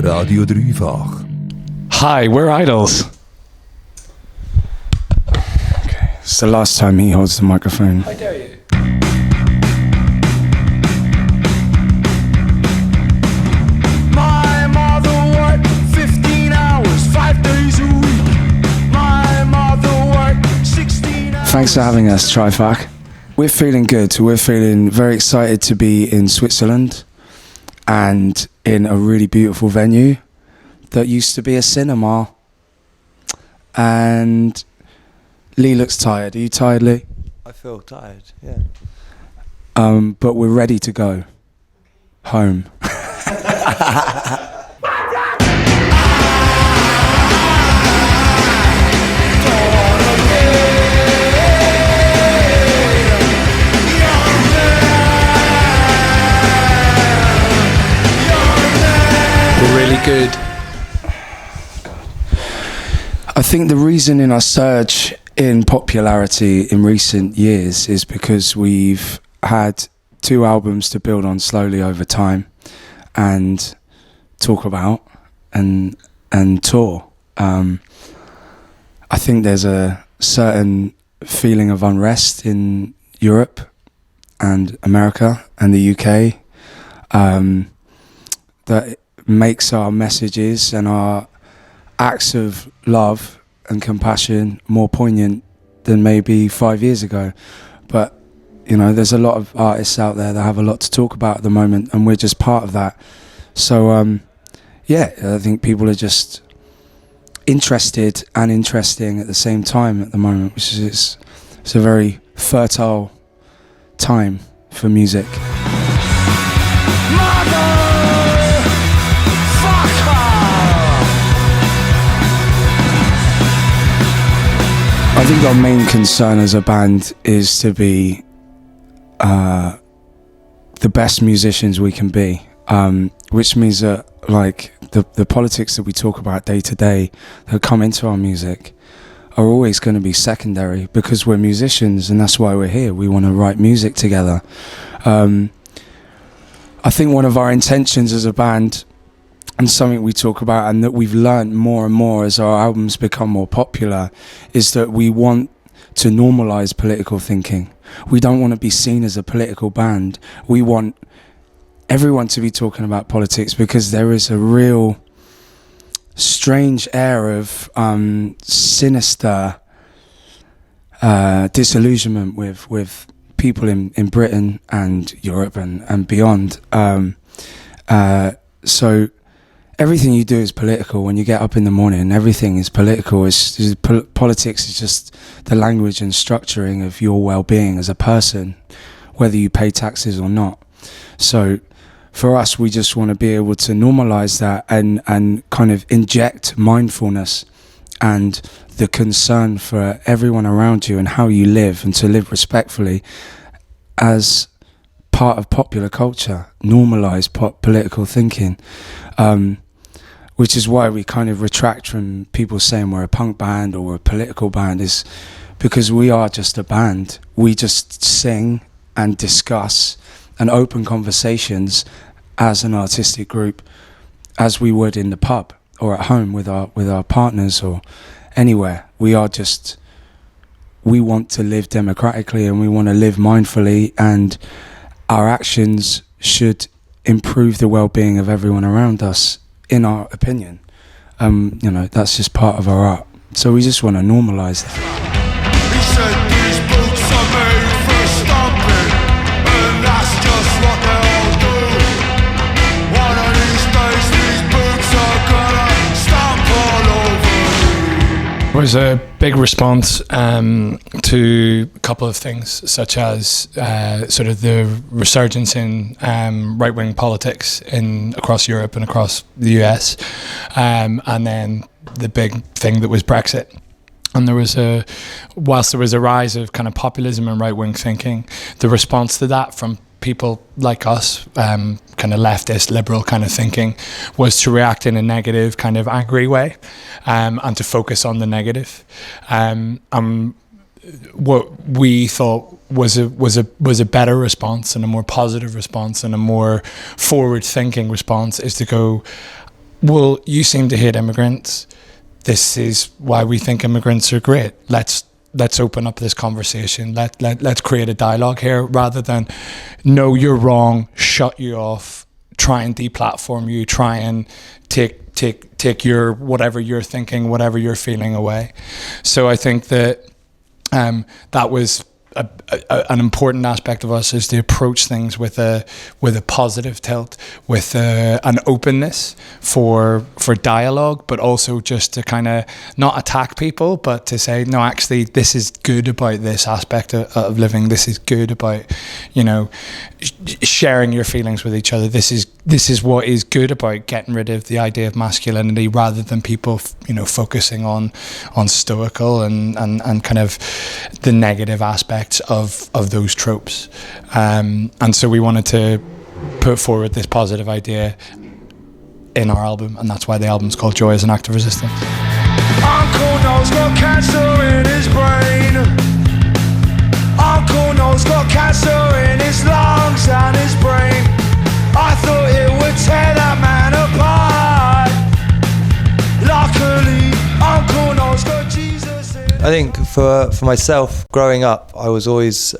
Radio Dreifach. Hi, we're Idols. Okay, it's the last time he holds the microphone. How dare you? My mother worked 15 hours, 5 days a week. My mother worked 16 hours. Thanks for having us, Dreifach. We're feeling good. We're feeling very excited to be in Switzerland and in a really beautiful venue that used to be a cinema. And Lee looks tired. Are you tired, Lee? I feel tired, yeah. But we're ready to go home. We're really good. I think the reason in our surge in popularity in recent years is because we've had 2 albums to build on slowly over time and talk about and tour. I think there's a certain feeling of unrest in Europe and America and the UK that makes our messages and our acts of love and compassion more poignant than maybe 5 years ago. But you know, there's a lot of artists out there that have a lot to talk about at the moment, and we're just part of that. So yeah, I think people are just interested and interesting at the same time at the moment, which is it's a very fertile time for music. I think our main concern as a band is to be the best musicians we can be, which means that like the politics that we talk about day to day that come into our music are always going to be secondary because we're musicians and that's why we're here. We want to write music together. I think one of our intentions as a band, and something we talk about and that we've learned more and more as our albums become more popular, is that we want to normalize political thinking. We don't want to be seen as a political band. We want everyone to be talking about politics because there is a real strange air of sinister disillusionment with people in Britain and Europe and beyond. So everything you do is political. When you get up in the morning, everything is political. Politics is just the language and structuring of your well-being as a person, whether you pay taxes or not. So for us, we just want to be able to normalize that and kind of inject mindfulness and the concern for everyone around you and how you live and to live respectfully as part of popular culture, normalize political thinking. Which is why we kind of retract from people saying we're a punk band or we're a political band, is because we are just a band. We just sing and discuss and open conversations as an artistic group, as we would in the pub or at home with our partners or anywhere. We want to live democratically and we want to live mindfully, and our actions should improve the well-being of everyone around us, in our opinion. You know, that's just part of our art. So we just want to normalize that. He said these boots are made for stomping, and that's just what they'll do. One of these days these boots are gonna stomp all over you. There was a big response to a couple of things, such as sort of the resurgence in right-wing politics across Europe and across the US, and then the big thing that was Brexit. And whilst there was a rise of kind of populism and right-wing thinking, the response to that from people like us, kind of leftist, liberal kind of thinking, was to react in a negative, kind of angry way, and to focus on the negative. What we thought was a better response and a more positive response and a more forward-thinking response is to go, well, you seem to hate immigrants. This is why we think immigrants are great. Let's open up this conversation. Let's create a dialogue here, rather than, no, you're wrong, shut you off, try and deplatform you, try and take your whatever you're thinking, whatever you're feeling away. So I think that that was an important aspect of us, is to approach things with a positive tilt, with an openness for dialogue, but also just to kind of not attack people, but to say, no, actually, this is good about this aspect of living. This is good about, you know, sharing your feelings with each other. This is what is good about getting rid of the idea of masculinity, rather than people, you know, focusing on stoical and kind of the negative aspects of those tropes. And so we wanted to put forward this positive idea in our album, and that's why the album's called Joy as an Act of Resistance. Uncle Noel's got cancer in his brain. Uncle Noel's got cancer in his lungs and his brain. I thought it would tear that man apart. Luckily, Uncle Noel's got Jesus in. I think for myself, growing up, I was always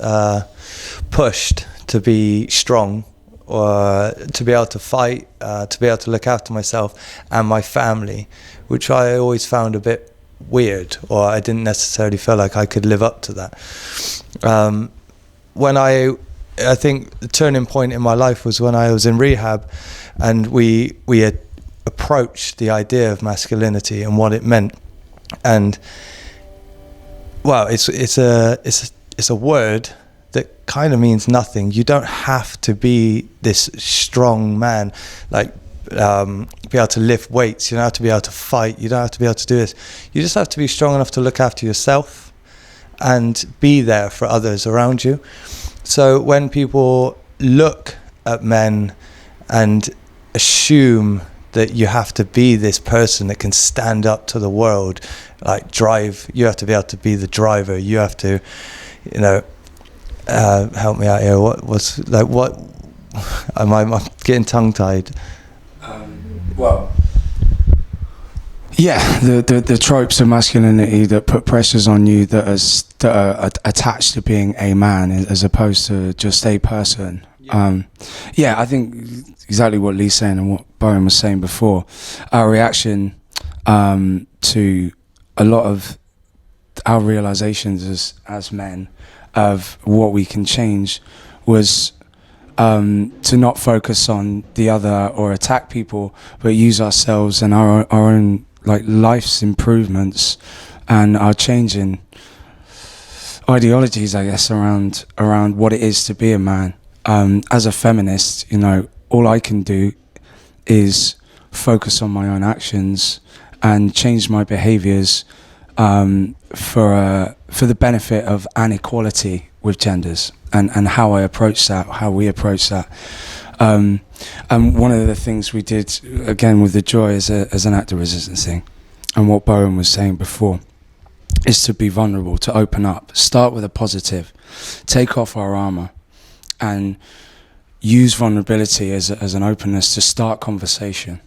pushed to be strong, or to be able to fight, to be able to look after myself and my family, which I always found a bit weird, or I didn't necessarily feel like I could live up to that. When I think the turning point in my life was when I was in rehab, and we had approached the idea of masculinity and what it meant. And well, it's a word that kind of means nothing. You don't have to be this strong man, like be able to lift weights. You don't have to be able to fight. You don't have to be able to do this. You just have to be strong enough to look after yourself and be there for others around you. So when people look at men and assume that you have to be this person that can stand up to the world, like drive, you have to be able to be the driver, you have to, you know, help me out here, what I'm getting tongue-tied. Well, yeah, the tropes of masculinity that put pressures on you that are attached to being a man as opposed to just a person. Yeah, I think exactly what Lee's saying and what Bowen was saying before. Our reaction to a lot of our realizations as men of what we can change was to not focus on the other or attack people, but use ourselves and our own like life's improvements and our changing ideologies, I guess, around what it is to be a man. As a feminist, you know, all I can do is focus on my own actions and change my behaviours for the benefit of an equality with genders and how I approach that, how we approach that. And one of the things we did, again, with the Joy as an act of resistance thing, and what Bowen was saying before, is to be vulnerable, to open up, start with a positive, take off our armour, and use vulnerability as an openness to start conversation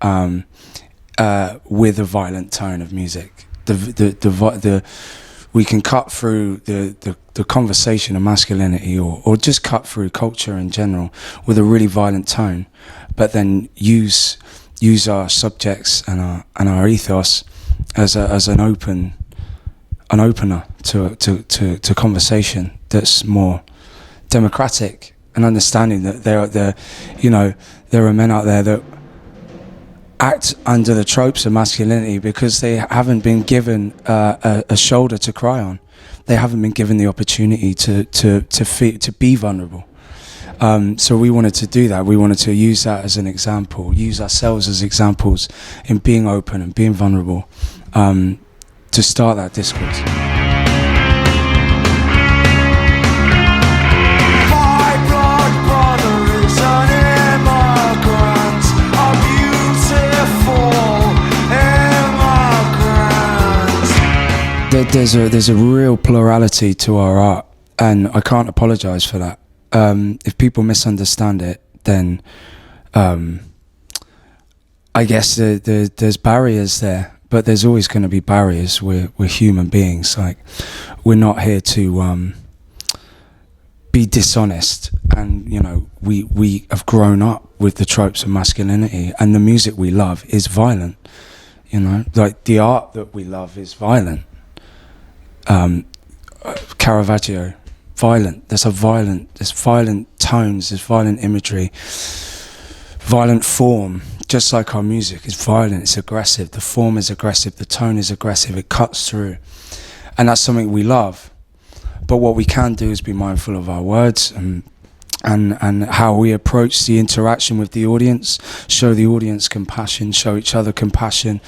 with a violent tone of music. We can cut through the conversation of masculinity or just cut through culture in general with a really violent tone, but then use our subjects and our ethos as an opener to conversation that's more democratic, and understanding that there are men out there that act under the tropes of masculinity because they haven't been given a shoulder to cry on. They haven't been given the opportunity to be vulnerable. So we wanted to do that. We wanted to use that as an example, use ourselves as examples in being open and being vulnerable, to start that discourse. There's a real plurality to our art, and I can't apologise for that. If people misunderstand it, then I guess there's barriers there, but there's always going to be barriers. We're human beings. Like, we're not here to be dishonest. And we have grown up with the tropes of masculinity, and the music we love is violent. Like the art that we love is violent. Caravaggio, violent. There's violent tones, there's violent imagery, violent form. Just like our music is violent, it's aggressive. The form is aggressive, the tone is aggressive, it cuts through. And that's something we love. But what we can do is be mindful of our words and how we approach the interaction with the audience, show the audience compassion, show each other compassion.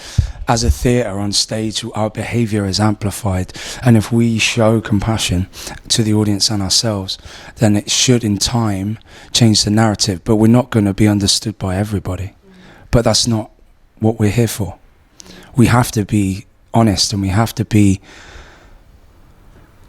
As a theatre on stage, our behaviour is amplified, and if we show compassion to the audience and ourselves, then it should in time change the narrative. But we're not going to be understood by everybody. But that's not what we're here for. We have to be honest, and we have to be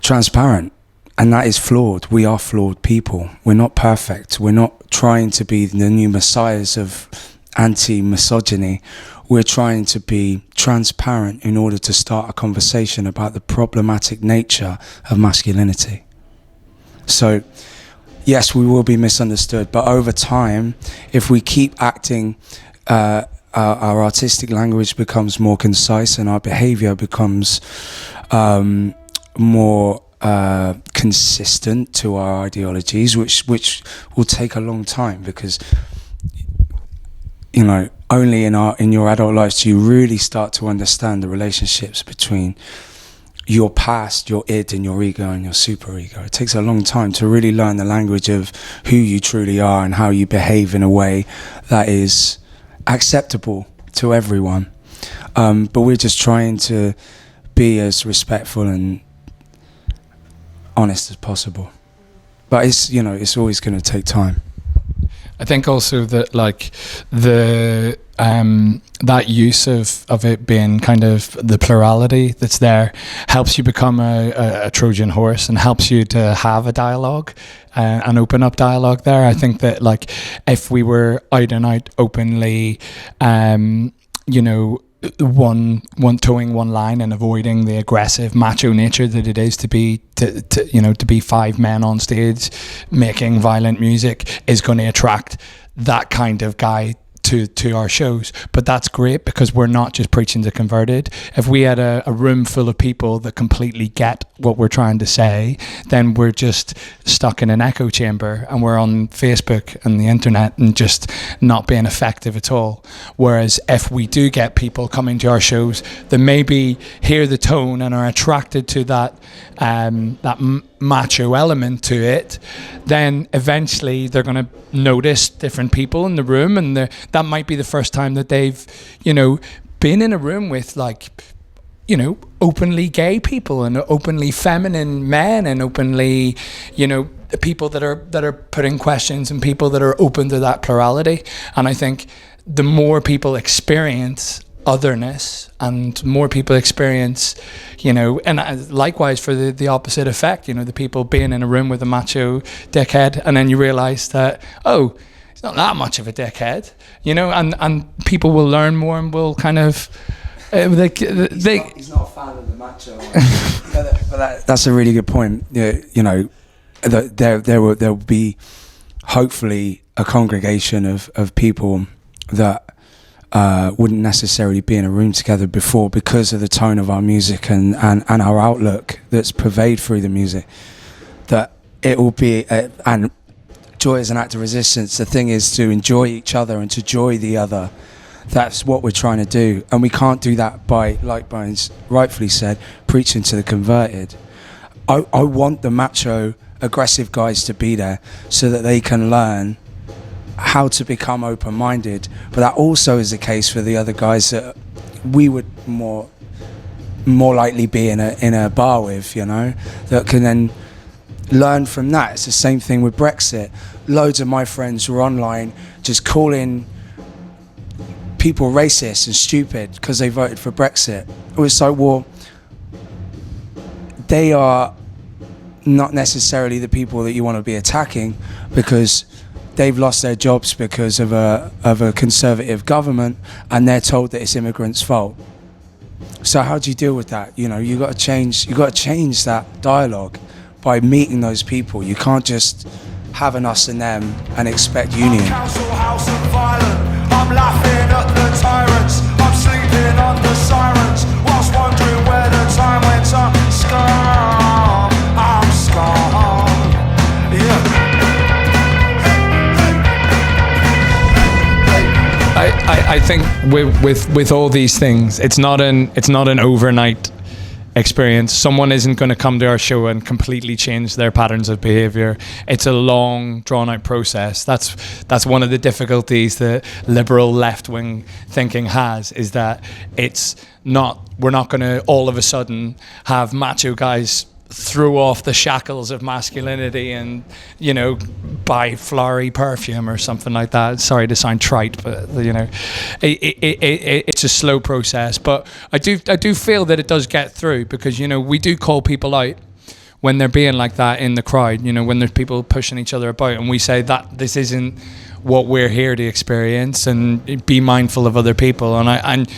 transparent. And that is flawed. We are flawed people. We're not perfect. We're not trying to be the new messiahs of anti-misogyny. We're trying to be transparent in order to start a conversation about the problematic nature of masculinity. So, yes, we will be misunderstood, but over time, if we keep acting, our artistic language becomes more concise and our behavior becomes more consistent to our ideologies, which will take a long time, because only in your adult lives do you really start to understand the relationships between your past, your id, and your ego and your superego. It takes a long time to really learn the language of who you truly are and how you behave in a way that is acceptable to everyone. But we're just trying to be as respectful and honest as possible. But it's always going to take time. I think also that like the that use of it being kind of the plurality that's there helps you become a Trojan horse and helps you to have a dialogue and open up dialogue there. I think that like if we were out and out openly, one towing one line and avoiding the aggressive macho nature that it is to be five men on stage making violent music is going to attract that kind of guy to our shows. But that's great because we're not just preaching to converted. If we had a room full of people that completely get what we're trying to say, then we're just stuck in an echo chamber and we're on Facebook and the internet and just not being effective at all. Whereas if we do get people coming to our shows that maybe hear the tone and are attracted to that macho element to it, then eventually they're going to notice different people in the room, and that might be the first time that they've been in a room with openly gay people and openly feminine men and openly people that are putting questions and people that are open to that plurality. And I think the more people experience otherness and more people experience, and likewise for the opposite effect, the people being in a room with a macho dickhead, and then you realize that, oh, he's not that much of a dickhead, and people will learn more and will kind of, he's not a fan of the macho. but that's a really good point. There will be hopefully a congregation of people that wouldn't necessarily be in a room together before because of the tone of our music and our outlook that's pervade through the music, that it will be and joy is an act of resistance. The thing is to enjoy each other and to joy the other. That's what we're trying to do, and we can't do that by, like Brian's rightfully said, preaching to the converted. I want the macho aggressive guys to be there so that they can learn how to become open-minded, but that also is the case for the other guys that we would more likely be in a bar with, that can then learn from that. It's the same thing with Brexit. Loads of my friends were online just calling people racist and stupid because they voted for Brexit. It was like, well, they are not necessarily the people that you want to be attacking, because they've lost their jobs because of a conservative government, and they're told that it's immigrants' fault. So how do you deal with that? You know, you got to change that dialogue by meeting those people. You can't just have an us and them and expect union. Council house and violent. I'm laughing at the tyrants. I'm sleeping under sirens whilst wondering where the time went. I'm scarred. I'm scarred. Yeah. I think with all these things, it's not an overnight experience. Someone isn't going to come to our show and completely change their patterns of behavior. It's a long, drawn-out process. That's one of the difficulties that liberal left-wing thinking has, is that we're not going to all of a sudden have macho guys throw off the shackles of masculinity and, you know, buy flowery perfume or something like that. Sorry to sound trite, but, you know, it's a slow process. But I do feel that it does get through, because, you know, we do call people out when they're being like that in the crowd, you know, when there's people pushing each other about, and we say that this isn't what we're here to experience, and be mindful of other people, and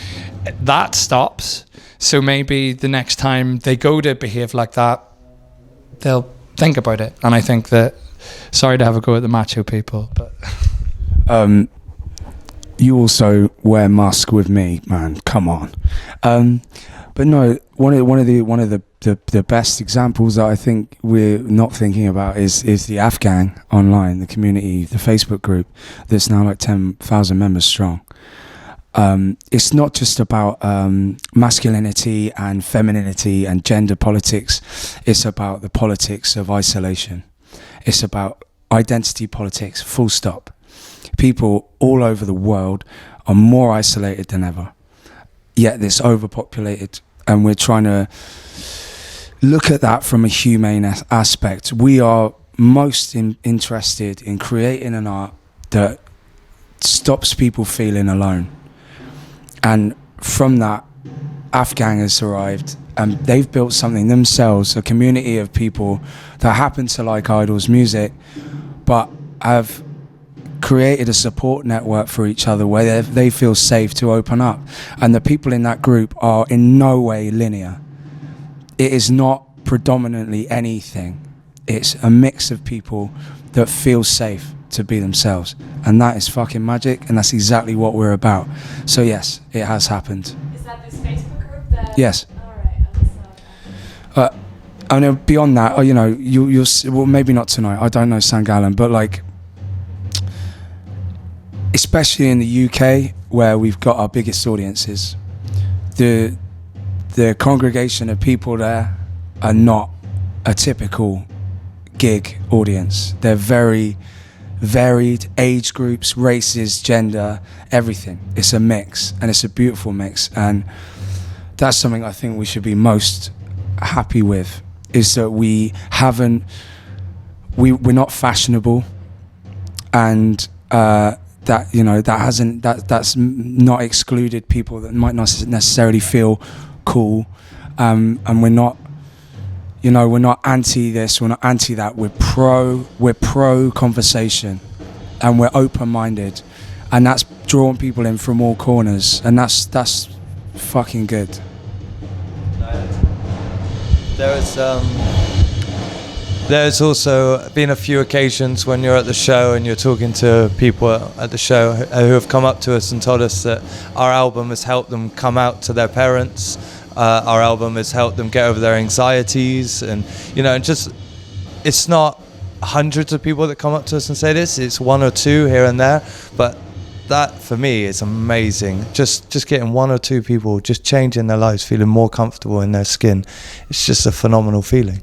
that stops. So maybe the next time they go to behave like that, they'll think about it. And I think that, sorry to have a go at the macho people, but you also wear musk with me, man. Come on. But no, one of the best examples that I think we're not thinking about is the Afghan online, the community, the Facebook group that's now like 10,000 members strong. It's not just about masculinity and femininity and gender politics. It's about the politics of isolation. It's about identity politics, full stop. People all over the world are more isolated than ever. Yet it's overpopulated, and we're trying to look at that from a humane aspect. We are most interested in creating an art that stops people feeling alone. And from that, Afghan has arrived, and they've built something themselves, a community of people that happen to like Idol's music, but have created a support network for each other where they feel safe to open up. And the people in that group are in no way linear. It is not predominantly anything. It's a mix of people that feel safe to be themselves, and that is fucking magic, and that's exactly what we're about. So yes, it has happened. Is that this Facebook group that? Yes. All right. I know beyond that, you know, you'll well, maybe not tonight, I don't know St. Gallen, but like, especially in the UK where we've got our biggest audiences, the congregation of people there are not a typical gig audience. They're very varied age groups, races, gender, everything. It's a mix, and it's a beautiful mix, and that's something I think we should be most happy with, is that we're not fashionable, and that, you know, that's not excluded people that might not necessarily feel cool, and we're not, you know, we're not anti this, we're not anti that. We're pro conversation, and we're open-minded, and that's drawing people in from all corners, and that's fucking good. There's also been a few occasions when you're at the show and you're talking to people at the show who have come up to us and told us that our album has helped them come out to their parents. Our album has helped them get over their anxieties, and, you know, and just, it's not hundreds of people that come up to us and say this, it's one or two here and there, but that for me is amazing. Just getting one or two people just changing their lives, feeling more comfortable in their skin, it's just a phenomenal feeling.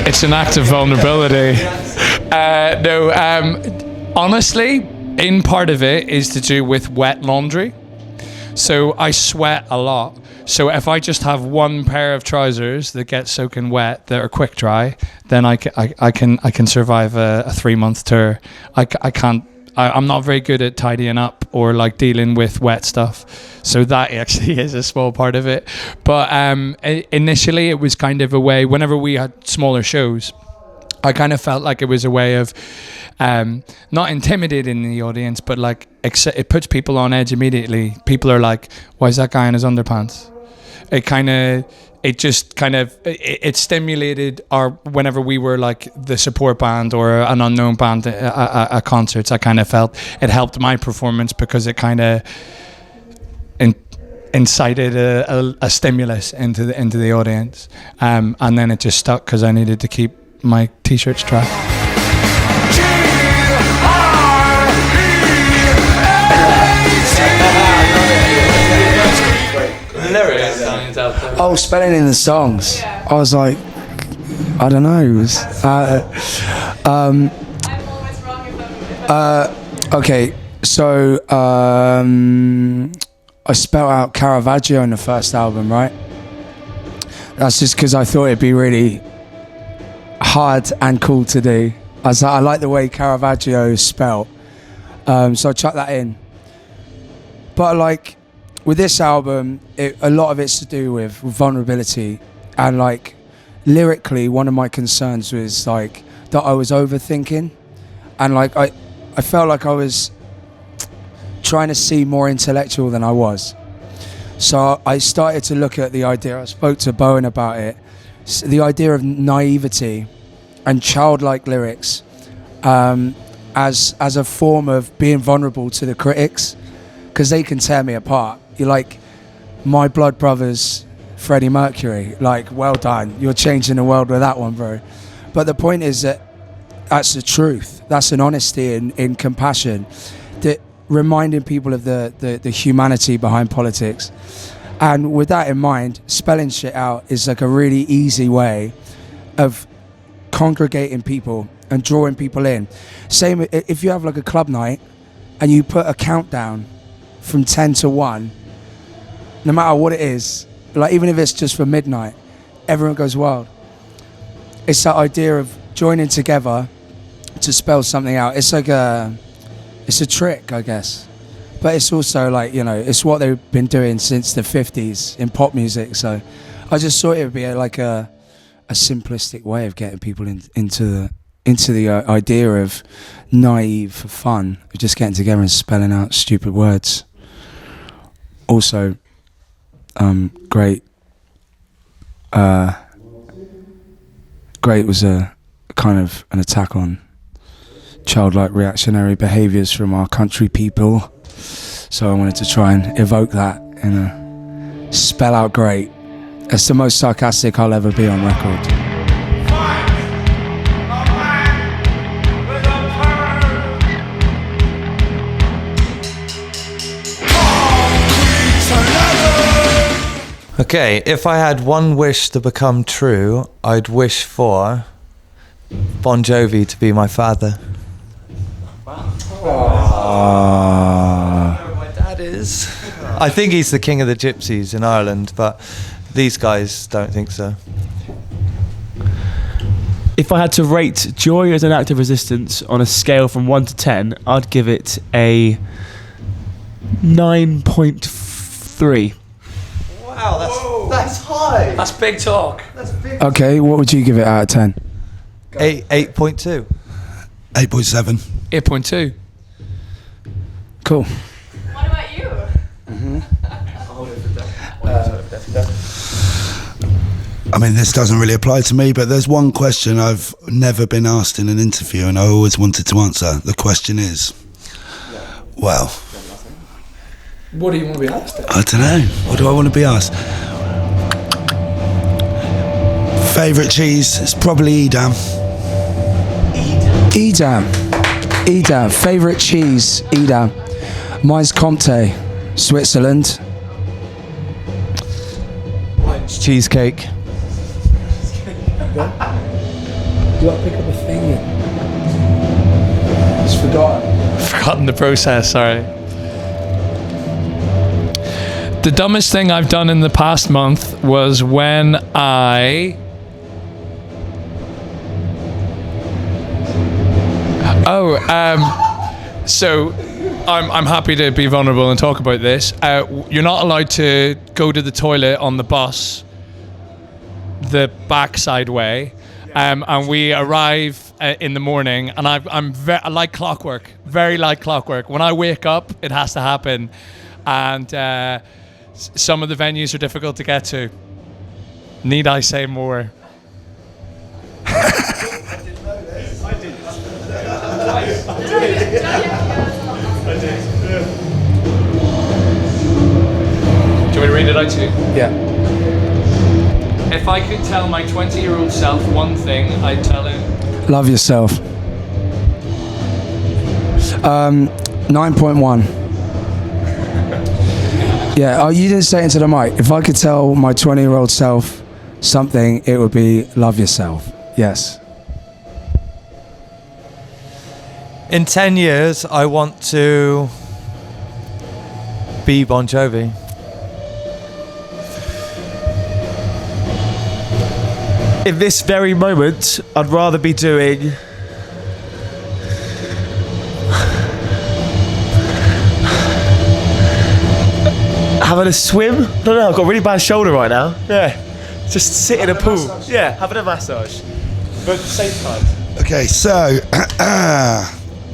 It's an act of vulnerability. Honestly, in part of it is to do with wet laundry. So I sweat a lot. So if I just have one pair of trousers that get soaking wet that are quick dry, then I can survive a 3-month tour. I'm not very good at tidying up or like dealing with wet stuff. So that actually is a small part of it. But initially it was kind of a way, whenever we had smaller shows, I kind of felt like it was a way of not intimidating the audience, but like it puts people on edge immediately. People are like, why is that guy in his underpants? It stimulated our, whenever we were like the support band or an unknown band at concerts, I kind of felt it helped my performance because it kind of incited a stimulus into the audience, and then it just stuck because I needed to keep my t-shirts dry. Oh, spelling in the songs. I was like, I don't know. I'm always wrong if I'm Okay, so I spelled out Caravaggio on the first album, right? That's just because I thought it'd be really hard and cool to do. I was like, I like the way Caravaggio is spelled, so I chucked that in. But like with this album, a lot of it's to do with vulnerability, and like lyrically, one of my concerns was like that I was overthinking, and like I felt like I was trying to seem more intellectual than I was. So I started to look at the idea, I spoke to Bowen about it, the idea of naivety and childlike lyrics as a form of being vulnerable to the critics, because they can tear me apart. You're like, my blood brother's Freddie Mercury, like, well done, you're changing the world with that one, bro. But the point is that that's the truth, that's an honesty in compassion, that reminding people of the humanity behind politics. And with that in mind, spelling shit out is like a really easy way of congregating people and drawing people in. Same if you have like a club night and you put a countdown from 10 to 1, no matter what it is, like even if it's just for midnight, everyone goes wild. It's that idea of joining together to spell something out. It's like it's a trick, I guess, but it's also like, you know, it's what they've been doing since the 50s in pop music. So I just thought it would be like a simplistic way of getting people into the idea of naive fun, of just getting together and spelling out stupid words. Also, great was a kind of an attack on childlike reactionary behaviours from our country people, so I wanted to try and evoke that in a spell out great. It's the most sarcastic I'll ever be on record. Okay, if I had one wish to become true, I'd wish for Bon Jovi to be my father. My dad is. I think he's the king of the gypsies in Ireland, but these guys don't think so. If I had to rate joy as an act of resistance on a scale from 1 to 10, I'd give it a 9.3. Wow, that's high. That's big talk. That's big. Okay, what would you give it out of 10? 8.2. 8.7. 8.2. Cool. What about you? I mean, this doesn't really apply to me, but there's one question I've never been asked in an interview and I always wanted to answer. The question is, well, What do you want to be asked? I don't know. What do I want to be asked? Favourite cheese? It's probably Edam. Edam. Favourite cheese? Edam. Mine's Comté, Switzerland. Cheesecake. You got to pick up a thing. Just Forgotten the process, sorry. The dumbest thing I've done in the past month was when so I'm happy to be vulnerable and talk about this. You're not allowed to go to the toilet on the bus the backside way. And we arrive in the morning, and I like clockwork, very like clockwork. When I wake up, it has to happen. And some of the venues are difficult to get to. Need I say more? Do you want me to read it out to you? Yeah. If I could tell my 20-year-old self one thing, I'd tell him... Love yourself. 9.1. Yeah, oh, you didn't say it into the mic. If I could tell my 20-year-old self something, it would be love yourself. Yes. In 10 years, I want to be Bon Jovi. In this very moment, I'd rather be doing... having a swim? I don't know, I've got a really bad shoulder right now. Yeah. Just sit in a pool. Massage. Yeah, having a massage. But same time. Okay, so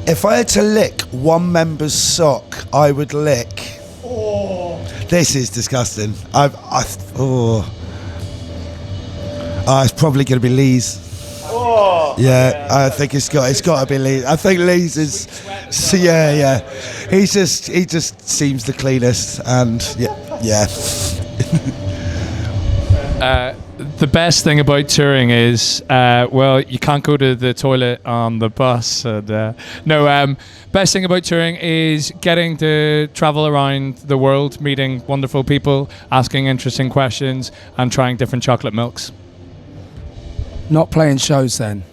if I had to lick one member's sock, I would lick. Oh. This is disgusting. It's probably going to be Lee's. Oh. Yeah, I think it's got to be Lee's. I think Lee's is. So yeah. He just seems the cleanest, and yeah. The best thing about touring is, you can't go to the toilet on the bus. And, best thing about touring is getting to travel around the world, meeting wonderful people, asking interesting questions, and trying different chocolate milks. Not playing shows then.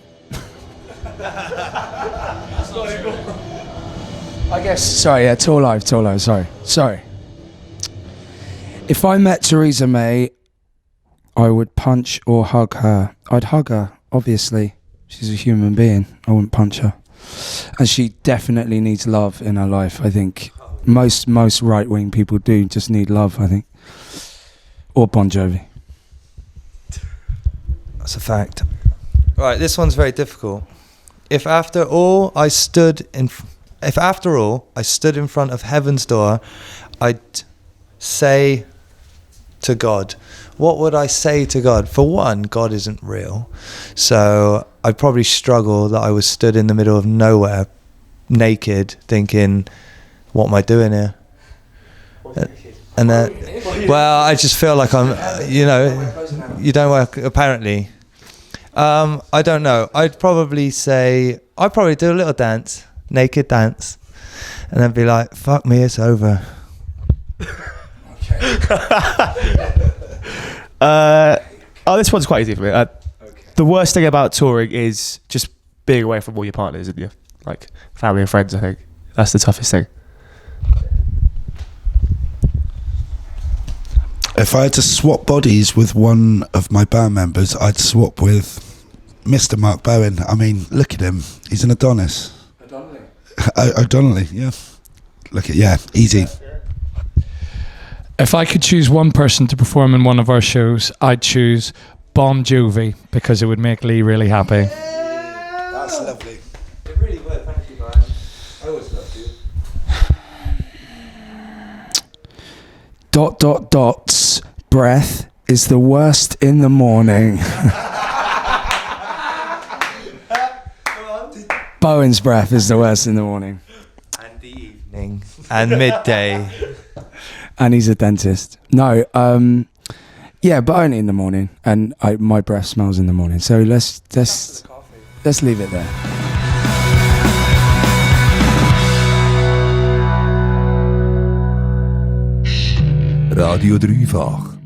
I guess. Sorry, yeah, tour live. Sorry. If I met Theresa May, I would punch or hug her. I'd hug her, obviously. She's a human being. I wouldn't punch her. And she definitely needs love in her life, I think. Most right-wing people do just need love, I think. Or Bon Jovi. That's a fact. Right, this one's very difficult. If after all I stood in front of heaven's door, I'd say to God, what would I say to God? For one, God isn't real. So I'd probably struggle that I was stood in the middle of nowhere, naked, thinking, what am I doing here? And well, I just feel like I'm, you don't work, apparently. I don't know. I'd probably do a little dance, naked dance, and then be like, fuck me, it's over. This one's quite easy for me. The worst thing about touring is just being away from all your partners and your family and friends. I think that's the toughest thing. If I had to swap bodies with one of my band members, I'd swap with Mr. Mark Bowen. I mean, look at him. He's an Adonis. O'Donnelly, yeah. Easy. If I could choose one person to perform in one of our shows, I'd choose Bon Jovi, because it would make Lee really happy. That's lovely. It really would. Thank you, Brian. I always loved you. ... breath is the worst in the morning. Bowen's breath is the worst in the morning. And the evening. And midday. And he's a dentist. No, but only in the morning. And my breath smells in the morning. So let's leave it there. Radio Dreifach.